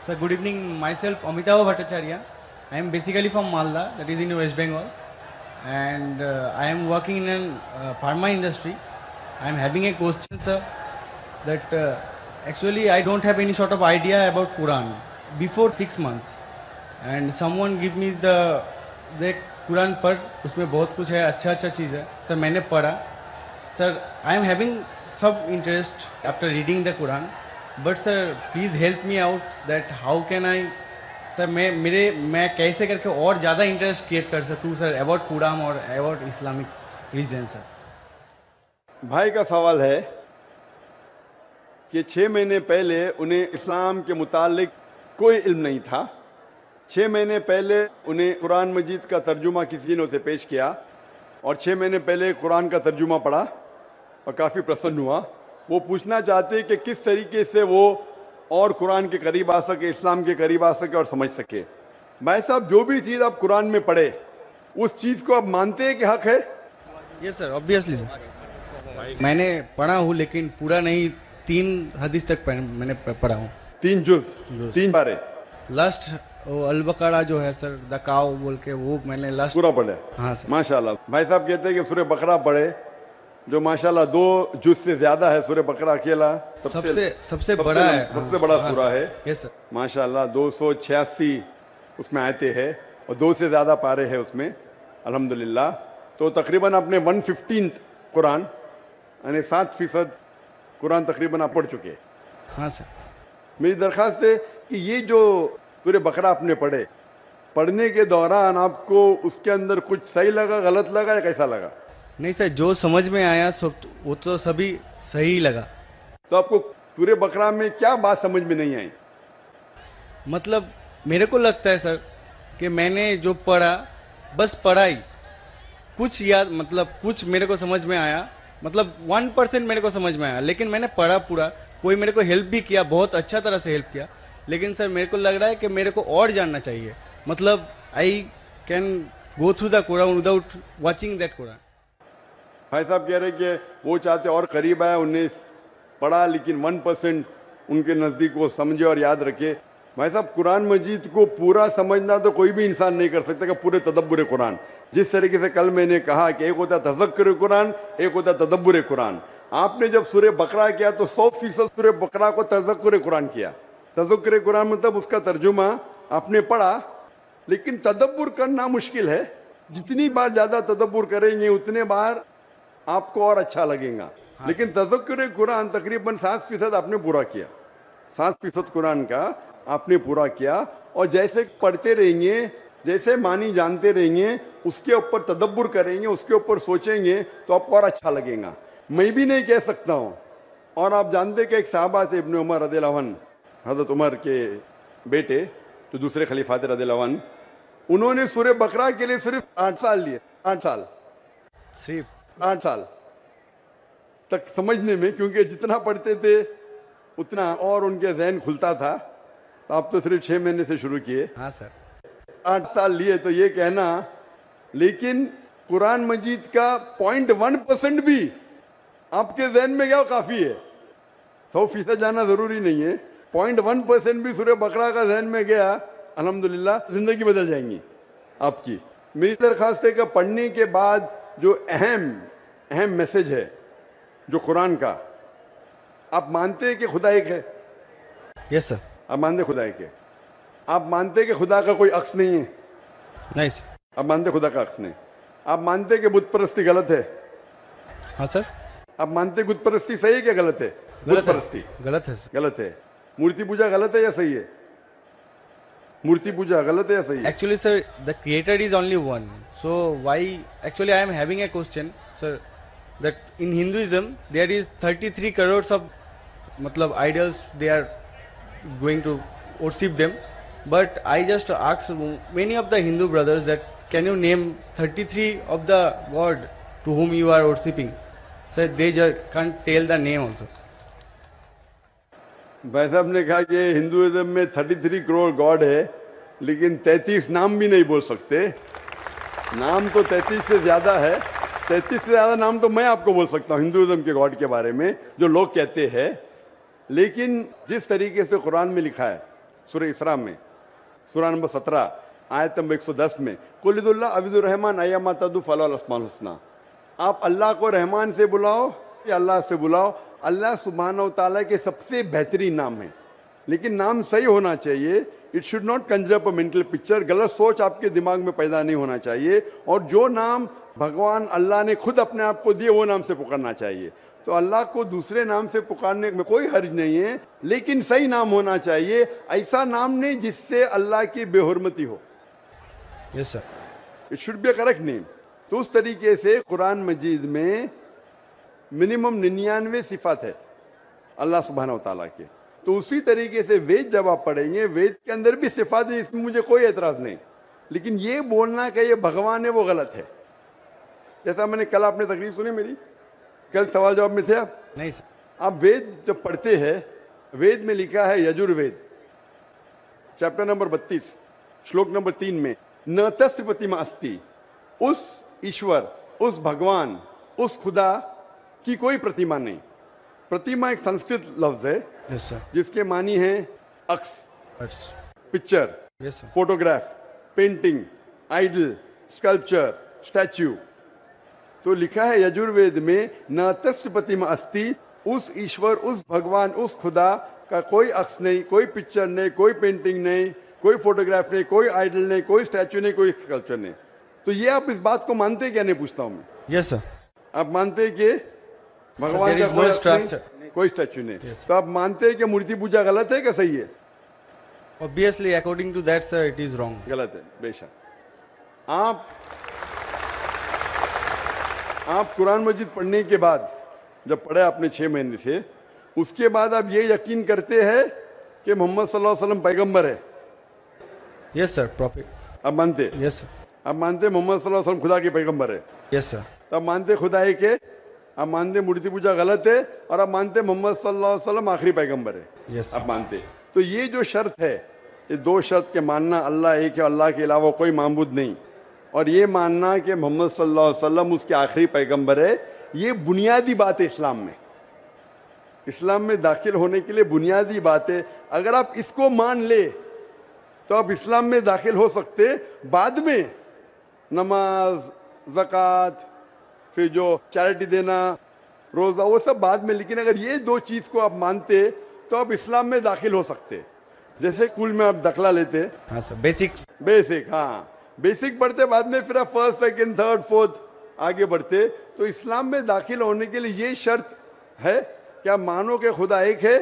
Sir, good evening. Myself, Amitabh Bhattacharya. I am basically from Malda, that is in West Bengal, and I am working in an pharma industry. I am having a question, sir, that actually I don't have any sort of idea about Quran before 6 months, and someone give me the Quran पढ़ उसमें बहुत कुछ है अच्छा अच्छा चीज़ है sir मैंने पढ़ा सर आई एम हैविंग सब interest after reading the Quran but sir please help me out that how can I sir मैं कैसे करके और ज़्यादा इंटरेस्ट क्रिएट कर सकूँ सर अबाउट कुरान और अबाउट इस्लामिक रीजन सर। भाई का सवाल है कि 6 महीने पहले उन्हें इस्लाम के मुतालिक कोई इल्म नहीं था। 6 महीने पहले उन्हें कुरान मजीद का तर्जुमा किसी ने उसे पेश किया और 6 महीने पहले कुरान का तर्जुमा पढ़ा और काफ़ी प्रसन्न हुआ। वो पूछना चाहते हैं कि किस तरीके से वो और कुरान के करीब आ सके, इस्लाम के करीब आ सके और समझ सके। भाई साहब, जो भी चीज़ आप कुरान में पढ़े उस चीज़ को आप मानते हैं कि हक है? Yes sir, obviously sir. मैंने पढ़ा हूँ लेकिन पूरा नहीं, 3 हदीस तक मैंने पढ़ा हूँ। 3 जुज़ 3 बारे। लास्ट वो अल बकरा जो है सर, द काव बोल के, वो मैंने लास्ट पूरा पढ़े। हाँ सर। माशाल्लाह। भाई साहब कहते हैं कि सूरह बकरा पढ़े, जो माशाल्लाह 2 जुज़ से ज्यादा है। सूरह बकरा अकेला सबसे बड़ा है, सबसे बड़ा सूरा है। Yes sir. माशाल्लाह 286 उसमें आयते हैं और 2 से ज्यादा पारे हैं उसमें, अल्हम्दुलिल्लाह। तो तकरीबन आपने 115th कुरान यानी 7% कुरान तकरीबन आप पढ़ चुके हैं। हाँ सर। मेरी दरख्वास्त है कि ये जो सूरह बकरा आपने पढ़ने के दौरान आपको उसके अंदर कुछ सही लगा, गलत लगा या कैसा लगा? नहीं सर, जो समझ में आया सब वो तो सभी सही लगा। तो आपको सूरह बकरा में क्या बात समझ में नहीं आई? मतलब मेरे को लगता है सर कि मैंने जो पढ़ा बस पढ़ाई, कुछ याद, मतलब कुछ मेरे को समझ में आया, मतलब 1% मेरे को समझ में आया, लेकिन मैंने पढ़ा पूरा। कोई मेरे को हेल्प भी किया, बहुत अच्छा तरह से हेल्प किया, लेकिन सर मेरे को लग रहा है कि मेरे को और जानना चाहिए। मतलब I can go through the Quran without watching that Quran. भाई साहब कह रहे कि वो चाहते और करीब आए, उन्हें पढ़ा लेकिन 1% उनके नज़दीक वो समझे और याद रखे। भाई साहब, कुरान मजीद को पूरा समझना तो कोई भी इंसान नहीं कर सकता कि पूरे तदब्बुर कुरान। जिस तरीके से कल मैंने कहा कि एक होता है तज़क्कुर कुरान, एक होता है तदब्बुर कुरान। आपने जब सूरह बकरा किया तो 100% सूरह बकरा को तज़क्कुर कुरान किया। तज़क्कुर कुरान मतलब उसका तर्जुमा आपने पढ़ा, लेकिन तदब्बुर करना मुश्किल है। जितनी बार ज़्यादा तदब्बुर करेंगे उतने बार आपको और अच्छा लगेगा। हाँ, लेकिन तज़क्कुर कुरान तकरीबन 7% आपने पूरा किया। 7% कुरान का आपने पूरा किया, और जैसे पढ़ते रहेंगे, जैसे मानी जानते रहेंगे, उसके ऊपर तदब्बुर करेंगे, उसके ऊपर सोचेंगे तो आपको और अच्छा लगेगा। मैं भी नहीं कह सकता हूँ। और आप जानते कि एक साहबा थे इब्न उमर रज़ियल्लाहु अन्हु, हज़रत उमर के बेटे जो दूसरे खलीफा थे रज़ियल्लाहु अन्हु, उन्होंने सूरह बकरा के लिए सिर्फ 8 साल लिए। 8 साल, सिर्फ 8 साल तक समझने में, क्योंकि जितना पढ़ते थे उतना और उनके जहन खुलता था। तो आप तो सिर्फ 6 महीने से शुरू किए। हाँ सर। 8 साल लिए, तो ये कहना, लेकिन कुरान मजीद का 0.1% भी आपके जहन में क्या काफ़ी है। 100% जाना ज़रूरी नहीं है। 0.1% भी सूरह बकरा का जहन में गया, अल्हम्दुलिल्लाह ज़िंदगी बदल जाएंगी आपकी। मेरी दरख्वास्त है कि पढ़ने के बाद जो अहम मैसेज है जो कुरान का, आप मानते हैं कि खुदा एक है? Yes sir. आप मानते खुदा एक है? आप मानते हैं कि खुदा का कोई अक्स नहीं है? नहीं सर। आप मानते खुदा का अक्स नहीं? आप मानते कि बुत परस्ती गलत है? हाँ सर। आप मानते बुत परस्ती सही है क्या गलत है? बुत परस्ती गलत है सर। गलत है। मूर्ति पूजा गलत है या सही है? मूर्ति पूजा गलत है या सही है? Actually, sir, the creator is only one. So why? Actually, I am having a question, sir. That in Hinduism there is 33 crores of, मतलब idols. They are going to worship them. But I just asked many of the Hindu brothers that can you name 33 of the god to whom you are worshipping? So they just can't tell the name also. भाई साहब ने कहा कि Hinduism में 33 crore God है, लेकिन 33 नाम भी नहीं बोल सकते। नाम तो 33 से ज़्यादा है। 33 से ज़्यादा नाम तो मैं आपको बोल सकता हूँ हिंदुइज्म के गॉड के बारे में, जो लोग कहते हैं। लेकिन जिस तरीके से कुरान में लिखा है सूरह इसरा में, सूरह नंबर 17 आयत नंबर 110 में, कुलिदुल्लाह अविदुर रहमान अय्यमा तदु फलाल अस्माउल हुस्ना। आप अल्लाह को रहमान से बुलाओ या अल्लाह से बुलाओ, अल्लाह सुब्हानहू ताला के सबसे बेहतरीन नाम है, लेकिन नाम सही होना चाहिए। It should not Kanjar up a mental picture, गलत सोच आपके दिमाग में पैदा नहीं होना चाहिए। और जो नाम भगवान अल्लाह ने खुद अपने आप को दिए वो नाम से पुकारना चाहिए। तो अल्लाह को दूसरे नाम से पुकारने में कोई हर्ज नहीं है, लेकिन सही नाम होना चाहिए। ऐसा नाम नहीं जिससे अल्लाह की बेहुरमती हो। Yes sir. It should be a correct name. तो उस तरीके से कुरान मजीद में मिनिमम 99 सिफात है अल्लाह सुब्हानहू तआला के। तो उसी तरीके से वेद जब आप पढ़ेंगे, वेद के अंदर भी सिफात है, इसमें मुझे कोई एतराज नहीं, लेकिन ये बोलना कि ये भगवान है वो गलत है। जैसा मैंने कल, आपने तकरीर सुनी मेरी, कल सवाल जवाब में थे आप? नहीं सर। आप वेद जब पढ़ते हैं, वेद में लिखा है यजुर्वेद चैप्टर नंबर 32 श्लोक नंबर 3 में, न तस्य प्रतिमा अस्ति, उस ईश्वर, उस भगवान, उस खुदा की कोई प्रतिमा नहीं। प्रतिमा एक संस्कृत लफ्ज है यस सर। जिसके मानी है अक्स, That's- picture, yes sir. Photograph, painting, idol, sculpture, statue. तो लिखा है यजुर्वेद में, न तस्य प्रतिमा अस्ति, उस ईश्वर, उस भगवान, उस खुदा का कोई अक्स नहीं, कोई पिक्चर नहीं, कोई पेंटिंग नहीं, कोई फोटोग्राफ नहीं, कोई आइडल नहीं, कोई स्टैच्यू नहीं, कोई स्कल्पचर नहीं। तो ये आप इस बात को मानते क्या? नहीं पूछता हूं मैं। Yes sir. आप मानते हैं कि भगवान there का is कोई no अक्स नहीं, structure. कोई स्टैच्यू नहीं? Yes. तो आप मानते हैं कि मूर्ति पूजा गलत है क्या सही है? Obviously, according to that, sir, it is wrong. गलत है बेशक। आप कुरान मजीद पढ़ने के बाद, जब पढ़े आपने 6 महीने से, उसके बाद आप ये यकीन करते हैं कि मोहम्मद सल्लल्लाहु अलैहि वसल्लम पैगंबर है? Yes sir, prophet. आप मानते? Yes sir. आप मानते मोहम्मद सल्लल्लाहु अलैहि वसल्लम खुदा के पैगंबर है? Yes sir. तो आप मानते खुदा है कि? आप मानते मूर्ति पूजा गलत है, और आप मानते मोहम्मद सल्लल्लाहु अलैहि वसल्लम आखिरी पैगंबर है? Yes sir. आप मानते? तो ये जो शर्त है, ये 2 शर्त के मानना, अल्लाह एक है, अल्लाह के अलावा कोई माबूद नहीं, और ये मानना कि मोहम्मद सल्लल्लाहु अलैहि वसल्लम उसके आखिरी पैगंबर है, ये बुनियादी बात है इस्लाम में। इस्लाम में दाखिल होने के लिए बुनियादी बात है। अगर आप इसको मान ले तो आप इस्लाम में दाखिल हो सकते। बाद में नमाज, ज़कात, फिर जो चैरिटी देना, रोज़ा, वो सब बाद में, लेकिन अगर ये 2 चीज़ को आप मानते तो आप इस्लाम में दाखिल हो सकते। जैसे स्कूल में आप दाखिला लेते, हाँ सर, बेसिक। हाँ, बेसिक पढ़ते, बाद में फिर आप फर्स्ट, सेकंड, थर्ड, फोर्थ आगे बढ़ते। तो इस्लाम में दाखिल होने के लिए ये शर्त है कि आप मानो कि खुदा एक है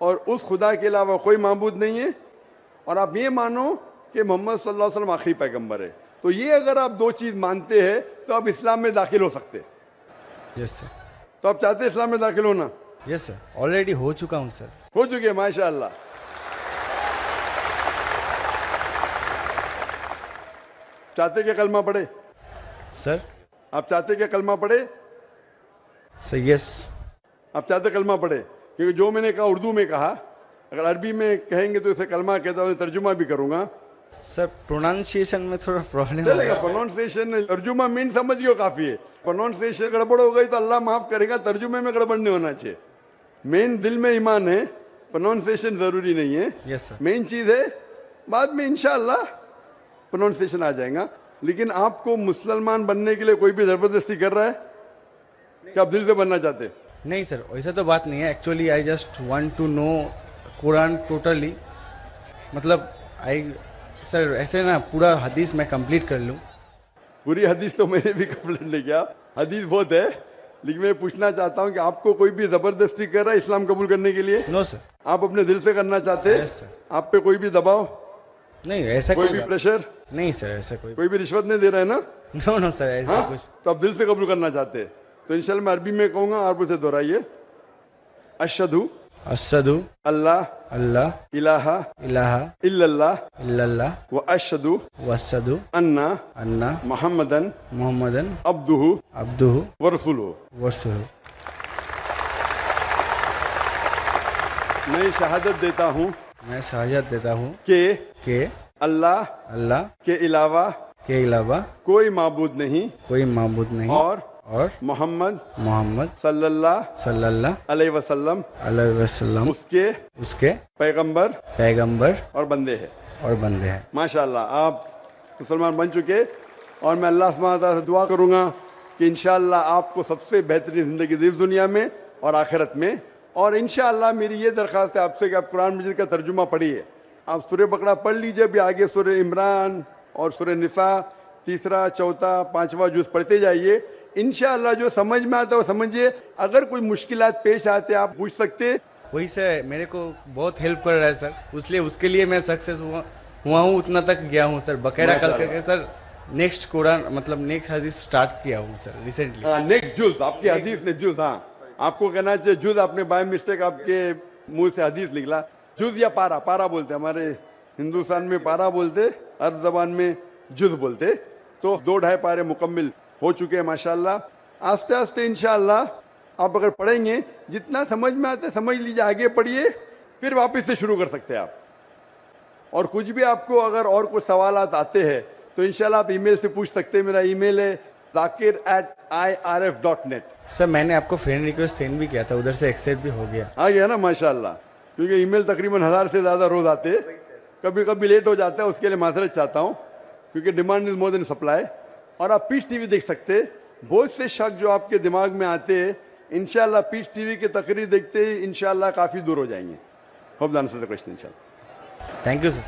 और उस खुदा के अलावा कोई माबूद नहीं है, और आप ये मानो कि मोहम्मद सल्लल्लाहु अलैहि वसल्लम आखिरी पैगंबर है। तो ये अगर आप 2 चीज़ मानते हैं तो आप इस्लाम में दाखिल हो सकते। Yes sir. तो आप चाहते हैं इस्लाम में दाखिल होना? यस सर, ऑलरेडी हो चुका हूँ सर। हो चुके हैं, माशाअल्लाह। चाहते क्या कलमा पढ़े? सर। आप चाहते क्या कलमा पढ़े? Sir yes. आप चाहते कलमा पढ़े? क्योंकि जो मैंने कहा उर्दू में कहा, अगर अरबी में कहेंगे तो इसे कलमा कहता हूँ, तर्जुमा भी करूंगा। सर प्रोनाउंसिएशन में थोड़ा प्रॉब्लम चलेगा, प्रोनाउंसिएशन, तर्जुमा मीन समझिए काफी है। प्रोनाउंसिएशन गड़बड़ हो गई तो अल्लाह माफ करेगा, तर्जुमे में गड़बड़ नहीं होना चाहिए। मेन दिल में ईमान है, प्रोनाउंसिएशन जरूरी नहीं है। Yes sir. मेन चीज है, बाद में इंशाअल्लाह प्रोनाउंसिएशन आ जाएगा। लेकिन आपको मुसलमान बनने के लिए कोई भी जबरदस्ती कर रहा है कि आप दिल से बनना चाहते? नहीं सर, वैसा तो बात नहीं है। Actually I just want to know Quran totally, मतलब आई सर ऐसे ना पूरा हदीस मैं कंप्लीट कर लूँ। पूरी हदीस तो मैंने भी कंप्लीट नहीं किया, हदीस बहुत है, लेकिन मैं पूछना चाहता हूँ कि आपको कोई भी जबरदस्ती कर रहा है इस्लाम कबूल करने के लिए? No sir. आप अपने दिल से करना चाहते हैं? Yes sir. आप पे कोई भी दबाव, नहीं ऐसा कोई भी प्रेशर, नहीं सर, ऐसा कोई कोई भी रिश्वत नहीं दे रहा है ना? नो नो सर, ऐसा हाँ? कुछ। तो आप दिल से कबूल करना चाहते हैं तो इंशाल्लाह मैं अरबी में कहूंगा, आप उसे दोहराइए। अशहदु अशहदु अल्लाह अल्लाह इलाहा इलाहा इल्लल्लाह इल्लल्लाह व अशहदु वअशहदु अन्ना अन्ना मुहम्मदन मुहम्मदन अब्दुहु अब्दुहु व रसूलुहु। वरसूलुहु। मैं शहादत देता हूँ मैं शहादत देता हूँ कि अल्लाह के अलावा के अलावा कोई माबूद नहीं कोई माबूद नहीं और और मोहम्मद मोहम्मद सल्लल्लाहु अलैहि वसल्लम अलैहि वसल्लम उसके पैगंबर पैगंबर और बंदे हैं। हैं। माशाल्लाह, आप मुसलमान बन चुके और मैं अल्लाह सुब्हानहू व तआला से दुआ करूँगा कि इंशाअल्लाह आपको सबसे बेहतरीन ज़िंदगी दी इस दुनिया में और आखिरत में। और इंशाअल्लाह मेरी ये दरख्वास्त है आपसे कि आप कुरान मजीद का तर्जुमा पढ़िए। आप सूरह बकरा पढ़ लीजिए, भी आगे सूरह इमरान और सूरह निसा तीसरा, चौथा, पांचवा जुज़ पढ़ते जाइए। इंशाअल्लाह जो समझ में आता है वो समझिए। अगर कोई मुश्किलात पेश आते आप पूछ सकते। वही सर मेरे को बहुत हेल्प कर रहा है सर, इसलिए उसके लिए मैं सक्सेस हुआ हूँ, उतना तक गया हूँ सर। बकायदा कल करके सर नेक्स्ट कुरान मतलब नेक्स्ट हदीस स्टार्ट किया हूँ सर रिसेंटली। हाँ, नेक्स्ट जुज़ आपकी हदीस ने जुज़, हाँ आपको कहना चाहिए जुज़, आपने बाय मिस्टेक आपके मुंह से हदीस निकला। जुज़ या पारा, पारा बोलते हमारे हिंदुस्तान में, पारा बोलते, अरब ज़बान में जुज़ बोलते। तो 2-2.5 पारे मुकम्मिल हो चुके हैं माशाल्लाह। आस्ते आस्ते इंशाअल्लाह आप अगर पढ़ेंगे, जितना समझ में आता है समझ लीजिए, आगे पढ़िए, फिर वापस से शुरू कर सकते हैं आप। और कुछ भी आपको अगर और कुछ सवालात आते हैं तो इंशाल्लाह आप ईमेल से पूछ सकते हैं। मेरा ईमेल है zakir@irf.net। सर मैंने आपको फ्रेंड रिक्वेस्ट सेंड भी किया था, उधर से एक्सेप्ट भी हो गया। आ गया ना माशाल्लाह, क्योंकि ईमेल तकरीबन 1000 से ज़्यादा रोज़ आते, कभी कभी लेट हो जाता है, उसके लिए माजरत चाहता हूँ, क्योंकि demand is more than supply. और आप पीस टीवी देख सकते हैं। बहुत से शक जो आपके दिमाग में आते हैं इंशाल्लाह पीस टीवी की तकरीर देखते ही इंशाल्लाह काफ़ी दूर हो जाएंगे। Hope the answer the question इंशाल्लाह। Thank you sir.